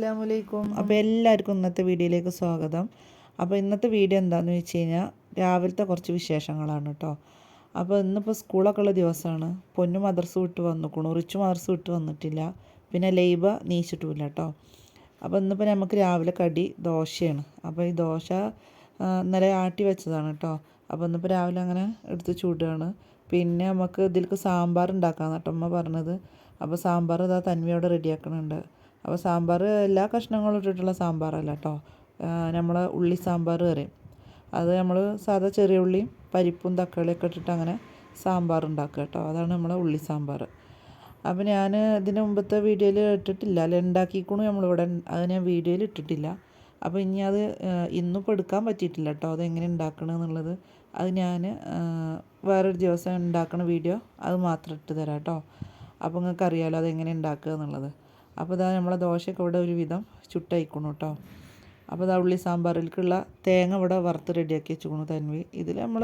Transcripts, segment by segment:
അസ്സലാമലൈക്കും. അപ്പോൾ എല്ലാവർക്കും ഇന്നത്തെ വീഡിയോയിലേക്ക് സ്വാഗതം. അപ്പോൾ ഇന്നത്തെ വീഡിയോ എന്താണെന്ന് വെച്ച് കഴിഞ്ഞാൽ രാവിലത്തെ കുറച്ച് വിശേഷങ്ങളാണ് കേട്ടോ. അപ്പോൾ ഇന്നിപ്പോൾ സ്കൂളൊക്കെ ഉള്ള ദിവസമാണ്. പൊന്നു മദ്രസ വിട്ട് വന്നിക്കണു, റിച്ചു മദ്രസ വിട്ട് വന്നിട്ടില്ല, പിന്നെ ലൈബ നീച്ചിട്ടുമില്ല കേട്ടോ. അപ്പോൾ ഇന്നിപ്പോൾ നമുക്ക് രാവിലെ കടി ദോശയാണ്. അപ്പോൾ ഈ ദോശ ഇന്നലെ ആട്ടി വെച്ചതാണ് കേട്ടോ. അപ്പോൾ ഇന്നിപ്പോൾ രാവിലെ അങ്ങനെ എടുത്ത് ചൂടുകയാണ്. പിന്നെ നമുക്ക് ഇതിലേക്ക് സാമ്പാർ ഉണ്ടാക്കാമെന്ന് കേട്ടോ അമ്മ പറഞ്ഞത്. അപ്പോൾ സാമ്പാർ ഇതാ തന്വി അവിടെ റെഡിയാക്കുന്നുണ്ട്. അപ്പോൾ സാമ്പാർ എല്ലാ കഷ്ണങ്ങളും ഇട്ടിട്ടുള്ള സാമ്പാറല്ല കേട്ടോ, നമ്മൾ ഉള്ളി സാമ്പാർ പറയും. അത് നമ്മൾ സാധാ ചെറിയ ഉള്ളിയും പരിപ്പും തക്കാളിയൊക്കെ ഇട്ടിട്ട് അങ്ങനെ സാമ്പാർ ഉണ്ടാക്കുക കേട്ടോ. അതാണ് നമ്മളെ ഉള്ളി സാമ്പാർ. അപ്പോൾ ഞാൻ ഇതിന് മുമ്പത്തെ വീഡിയോയിൽ ഇട്ടിട്ടില്ല, അല്ല ഉണ്ടാക്കിക്കണു നമ്മളിവിടെ, അത് ഞാൻ വീഡിയോയിൽ ഇട്ടിട്ടില്ല. അപ്പോൾ ഇനി അത് ഇന്നിപ്പോൾ എടുക്കാൻ പറ്റിയിട്ടില്ല കേട്ടോ, അതെങ്ങനെ ഉണ്ടാക്കണമെന്നുള്ളത്. അത് ഞാൻ വേറൊരു ദിവസം ഉണ്ടാക്കുന്ന വീഡിയോ അത് മാത്രം ഇട്ട് തരാം കേട്ടോ. അപ്പോൾ നിങ്ങൾക്ക് അറിയാമല്ലോ അതെങ്ങനെ ഉണ്ടാക്കുക എന്നുള്ളത്. അപ്പോൾ ഇതാ നമ്മളെ ദോശയൊക്കെ ഇവിടെ ഒരു വിധം ചുട്ടയക്കണം കേട്ടോ. അപ്പോൾ ഇതാ ഉള്ളി സാമ്പാറിലേക്കുള്ള തേങ്ങ ഇവിടെ വറുത്ത് റെഡിയാക്കി വെച്ചിരിക്കണു തന്വി. ഇതിൽ നമ്മൾ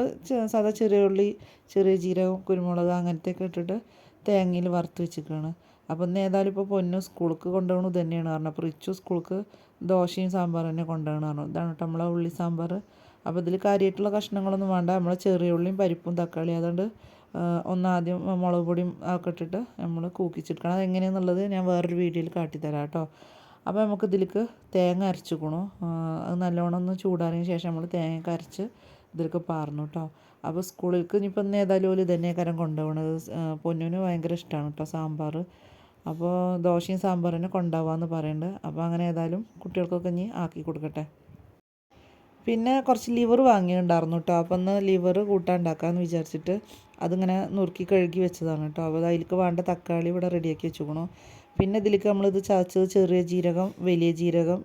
സാധാ ചെറിയ ഉള്ളി, ചെറിയ ജീരകം, കുരുമുളക് അങ്ങനത്തെയൊക്കെ ഇട്ടിട്ട് തേങ്ങയിൽ വറുത്ത് വെച്ചിരിക്കുകയാണ്. അപ്പോൾ ഇന്ന് ഏതായാലും ഇപ്പോൾ പൊന്നു സ്കൂൾക്ക് കൊണ്ടുപോകണത് തന്നെയാണ് പറഞ്ഞത്. അപ്പോൾ റിച്ചു സ്കൂൾക്ക് ദോശയും സാമ്പാറും തന്നെ കൊണ്ടുപോകണം പറഞ്ഞു. ഇതാണ് കേട്ടോ നമ്മളെ ഉള്ളി സാമ്പാർ. അപ്പോൾ ഇതിൽ കാര്യമായിട്ടുള്ള കഷ്ണങ്ങളൊന്നും വേണ്ട, നമ്മളെ ചെറിയ ഉള്ളിയും പരിപ്പും തക്കാളി അതുകൊണ്ട് ഒന്നാദ്യം മുളക് പൊടിയും ഒക്കെ ഇട്ടിട്ട് നമ്മൾ കൂക്കിച്ചെടുക്കണം. അതെങ്ങനെയാണെന്നുള്ളത് ഞാൻ വേറൊരു വീഡിയോയിൽ കാട്ടിത്തരാം കേട്ടോ. അപ്പോൾ നമുക്ക് ഇതിലേക്ക് തേങ്ങ അരച്ചിക്കണു. അത് നല്ലോണം ഒന്ന് ചൂടാറിയതിന് ശേഷം നമ്മൾ തേങ്ങ അരച്ച് ഇതിലേക്ക് പാർന്നു കേട്ടോ. അപ്പോൾ സ്കൂളിലേക്ക് ഇനിയിപ്പോൾ ഇന്ന് ഏതായാലും ഒരു ഇതന്നെ കാരം കൊണ്ടുപോകണത്. പൊന്നുവിന് ഭയങ്കര ഇഷ്ടമാണ് കേട്ടോ സാമ്പാർ. അപ്പോൾ ദോശയും സാമ്പാറും തന്നെ കൊണ്ടുപോകാമെന്ന് പറയുന്നുണ്ട്. അപ്പോൾ അങ്ങനെ ഏതായാലും കുട്ടികൾക്കൊക്കെ ഇനി ആക്കി കൊടുക്കട്ടെ. പിന്നെ കുറച്ച് ലിവർ വാങ്ങിയിട്ടുണ്ടായിരുന്നു കേട്ടോ. അപ്പോൾ ഒന്ന് ലിവർ കൂട്ടാൻ ഉണ്ടാക്കാമെന്ന് വിചാരിച്ചിട്ട് അതിങ്ങനെ നുറുക്കി കഴുകി വെച്ചതാണ് കേട്ടോ. അപ്പോൾ അതിലേക്ക് വേണ്ട തക്കാളി ഇവിടെ റെഡിയാക്കി വെച്ചുക്കണു. പിന്നെ ഇതിലേക്ക് നമ്മളിത് ചതച്ചത് ചെറിയ ജീരകം, വലിയ ജീരകം,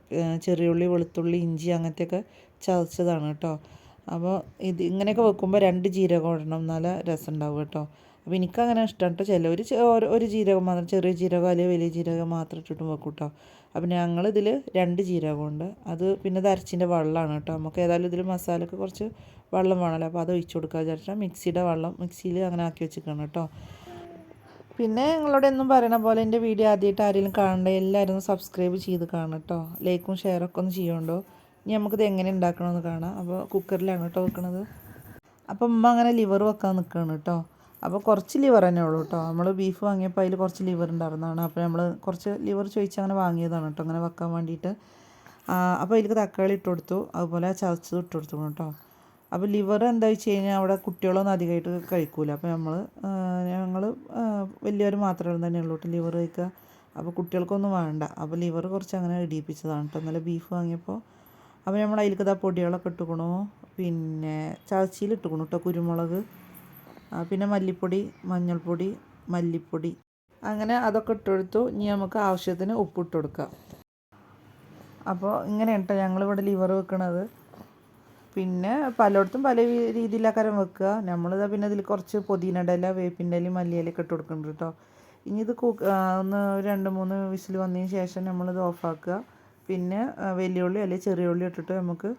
ചെറിയുള്ളി, വെളുത്തുള്ളി, ഇഞ്ചി അങ്ങനത്തെയൊക്കെ ചതച്ചതാണ് കേട്ടോ. അപ്പോൾ ഇത് ഇങ്ങനെയൊക്കെ വെക്കുമ്പോൾ 2 ജീരകം ഇടണം, എന്നാലേ രസം ഉണ്ടാവും കേട്ടോ. അപ്പോൾ എനിക്കങ്ങനെ ഇഷ്ടമാണ് കേട്ടോ. ചിലവർ ഒരു ജീരകം മാത്രം, ചെറിയ ജീരകം അല്ലെങ്കിൽ വലിയ ജീരകം മാത്രം ഇട്ടിട്ടും വെക്കും കേട്ടോ. അപ്പോൾ ഞങ്ങളിതിൽ 2 ജീരകമുണ്ട്. അത് പിന്നെ ഇത് അരച്ചിൻ്റെ വെള്ളമാണ് കേട്ടോ. നമുക്ക് ഏതായാലും ഇതിൽ മസാലയ്ക്ക് കുറച്ച് വെള്ളം വേണമല്ലോ, അപ്പോൾ അത് ഒഴിച്ച് കൊടുക്കുക വിചാരിച്ചാൽ മിക്സിയുടെ വെള്ളം മിക്സിയിൽ അങ്ങനെ ആക്കി വെച്ചിരിക്കണം കേട്ടോ. പിന്നെ നിങ്ങളോട് എന്നും പറയണ പോലെ എൻ്റെ വീഡിയോ ആദ്യമായിട്ട് ആരെങ്കിലും കാണണ്ടേ എല്ലാവരും ഒന്ന് സബ്സ്ക്രൈബ് ചെയ്ത് കാണണം കേട്ടോ. ലൈക്കും ഷെയറൊക്കെ ഒന്ന് ചെയ്യുന്നുണ്ടോ. ഇനി നമുക്കിത് എങ്ങനെ ഉണ്ടാക്കണമെന്ന് കാണാം. അപ്പോൾ കുക്കറിലാണ് കേട്ടോ വെക്കണത്. അപ്പം ഉമ്മ അങ്ങനെ ലിവർ വെക്കാൻ നിൽക്കുകയാണ് കേട്ടോ. അപ്പോൾ കുറച്ച് ലിവർ തന്നെ ഉള്ളൂ കേട്ടോ. നമ്മൾ ബീഫ് വാങ്ങിയപ്പോൾ അതിൽ കുറച്ച് ലിവർ ഉണ്ടായിരുന്നതാണ്. അപ്പോൾ നമ്മൾ കുറച്ച് ലിവർ ചോദിച്ച് അങ്ങനെ വാങ്ങിയതാണ് കേട്ടോ, അങ്ങനെ വെക്കാൻ വേണ്ടിയിട്ട്. അപ്പോൾ അതിലേക്ക് തക്കാളി ഇട്ട് കൊടുത്തു, അതുപോലെ ചതച്ചത് ഇട്ട് കൊടുത്തു കേട്ടോ. അപ്പോൾ ലിവർ എന്താ വെച്ച് കഴിഞ്ഞാൽ അവിടെ കുട്ടികളൊന്നും അധികമായിട്ട് കഴിക്കൂല. അപ്പോൾ ഞങ്ങൾ വലിയവർ മാത്രമേ തന്നെ ഉള്ളൂ കേട്ടോ ലിവർ കഴിക്കുക. അപ്പോൾ കുട്ടികൾക്കൊന്നും വേണ്ട. അപ്പോൾ ലിവർ കുറച്ച് അങ്ങനെ ഇടിയിപ്പിച്ചതാണ് കേട്ടോ ഇന്നലെ ബീഫ് വാങ്ങിയപ്പോൾ. അപ്പോൾ നമ്മൾ അതിലേക്ക് ഇതാ പൊടികളൊക്കെ ഇട്ടുക്കണു. പിന്നെ ചതച്ചിയിൽ ഇട്ടുക്കണു കേട്ടോ, കുരുമുളക്, പിന്നെ മല്ലിപ്പൊടി, മഞ്ഞൾപ്പൊടി, മല്ലിപ്പൊടി, അങ്ങനെ അതൊക്കെ ഇട്ടെടുത്തു. ഇനി നമുക്ക് ആവശ്യത്തിന് ഉപ്പിട്ട് കൊടുക്കാം. അപ്പോൾ ഇങ്ങനെയാണ് കേട്ടോ ഞങ്ങളിവിടെ ലിവർ വെക്കണത്. പിന്നെ പലയിടത്തും പല രീതിയിലാക്കാരം വെക്കുക. നമ്മളിതാ പിന്നെ ഇതിൽ കുറച്ച് പുതിനയുടെ ഇല, വേപ്പിൻ്റെ ഇലയും മല്ലിയിലൊക്കെ ഇട്ട് കൊടുക്കുന്നുണ്ട് കേട്ടോ. ഇനി ഇത് ഒന്ന് 2-3 വിസിൽ വന്നതിന് ശേഷം നമ്മളിത് ഓഫാക്കുക. പിന്നെ വലിയ ഉള്ളി അല്ലെങ്കിൽ ചെറിയ ഉള്ളി ഇട്ടിട്ട് നമുക്ക്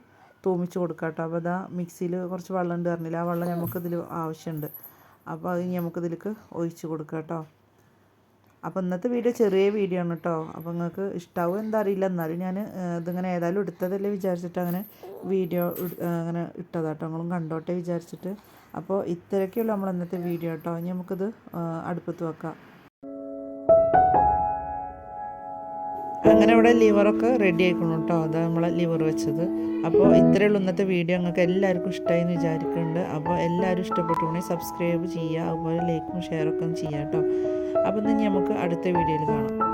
തൂമിച്ച് കൊടുക്കാം കേട്ടോ. അപ്പോൾ ഇതാ മിക്സിയിൽ കുറച്ച് വെള്ളം ഉണ്ട് പറഞ്ഞില്ല, ആ വെള്ളം നമുക്കിതിൽ ആവശ്യമുണ്ട്. അപ്പോൾ അത് നമുക്കിതിലേക്ക് ഒഴിച്ച് കൊടുക്കാം കേട്ടോ. അപ്പോൾ ഇന്നത്തെ വീഡിയോ ചെറിയ വീഡിയോ ആണ് കേട്ടോ. അപ്പോൾ നിങ്ങൾക്ക് ഇഷ്ടാവും എന്താ അറിയില്ല, എന്നാലും ഞാൻ ഇതിങ്ങനെ ഏതായാലും എടുത്തതല്ലേ വിചാരിച്ചിട്ട് അങ്ങനെ വീഡിയോ അങ്ങനെ ഇട്ടതാട്ടോ, നിങ്ങളും കണ്ടോട്ടെ വിചാരിച്ചിട്ട്. അപ്പോൾ ഇത്രയൊക്കെയുള്ളൂ നമ്മൾ ഇന്നത്തെ വീഡിയോ കേട്ടോ. ഇനി നമുക്കിത് അടുപ്പത്ത് വെക്കാം. അങ്ങനെ ഇവിടെ ലിവറൊക്കെ റെഡി ആയിക്കണം കേട്ടോ. അതാണ് നമ്മളെ ലിവർ വെച്ചത്. അപ്പോൾ ഇത്രയുള്ള ഇന്നത്തെ വീഡിയോ നിങ്ങൾക്ക് എല്ലാവർക്കും ഇഷ്ടമായി എന്ന് വിചാരിക്കുന്നുണ്ട്. അപ്പോൾ എല്ലാവരും ഇഷ്ടപ്പെട്ടുകൊണ്ടെങ്കിൽ സബ്സ്ക്രൈബ് ചെയ്യുക, അതുപോലെ ലൈക്കും ഷെയറൊക്കെ ഒന്ന് ചെയ്യാം കേട്ടോ. അപ്പോൾ ഇനി നമുക്ക് അടുത്ത വീഡിയോയിൽ കാണാം.